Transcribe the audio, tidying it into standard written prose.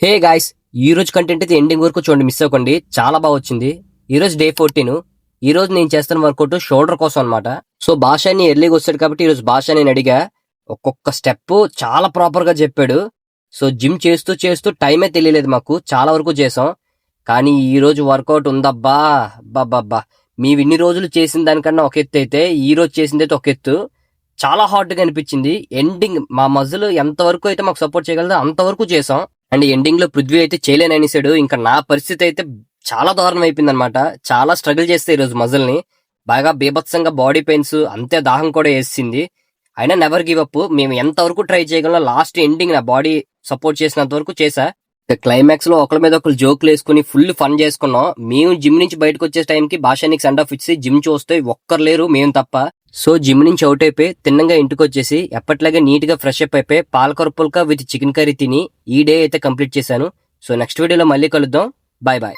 Hey guys, ఈ రోజు content అయితే ఎండింగ్ వరకు చూడండి, మిస్ అవ్వకండి. చాలా బాగా వచ్చింది. ఈ రోజు డే 14. ఈ రోజు నేను చేస్తున్న వర్కౌట్ షోల్డర్ కోసం అన్నమాట. సో భాషని ఎర్లీగా వచ్చాడు కాబట్టి ఈ రోజు భాష నేను అడిగా. ఒక్కొక్క స్టెప్ చాలా ప్రాపర్ గా చెప్పాడు. సో జిమ్ చేస్తూ చేస్తూ టైమే తెలియలేదు మాకు. చాలా వరకు చేసాం. కానీ ఈ రోజు వర్కౌట్ ఉందబ్బా. బాబ్బా, మేము ఇన్ని రోజులు చేసిన దానికన్నా ఒక ఎత్తు అయితే ఈ రోజు చేసింది అయితే ఒక ఎత్తు. చాలా హార్డ్ గా అనిపించింది. ఎండింగ్ మా మజిల్ ఎంత వరకు అయితే మాకు సపోర్ట్ చేయగలదో అంతవరకు చేసాం. అండ్ ఎండింగ్ లో పృథ్వీ అయితే చేయలేననిసాడు. ఇంకా నా పరిస్థితి అయితే చాలా దారుణం అయిపోయింది అనమాట. చాలా స్ట్రగుల్ చేస్తే ఈ రోజు మజిల్ ని బాగా బీభత్సంగా బాడీ పెయిన్స్, అంతే దాహం కూడా వేసింది. అయినా నెవర్ గివ్ అప్. మేము ఎంత వరకు ట్రై చేయగలం లాస్ట్ ఎండింగ్ నా బాడీ సపోర్ట్ చేసినంత వరకు చేసా. క్లైమాక్స్ లో ఒకరి మీద ఒకరు జోకులు వేసుకుని ఫుల్ ఫన్ చేసుకున్నాం. మేము జిమ్ నుంచి బయటకు వచ్చే టైంకి భాషానికి సెండ్ ఆఫ్ ఇచ్చి జిమ్ చూస్తే ఒక్కరు లేరు, మేము తప్ప. సో జిమ్ నుంచి అవుట్ అయిపోయి తిన్నంగా ఇంటికి వచ్చేసి ఎప్పట్లాగే నీట్ గా ఫ్రెష్ అప్ అయిపోయి పాలకూర పుల్కా విత్ చికెన్ కర్రీ తిని ఈ డే అయితే కంప్లీట్ చేశాను. సో నెక్స్ట్ వీడియోలో మళ్ళీ కలుద్దాం. Bye bye.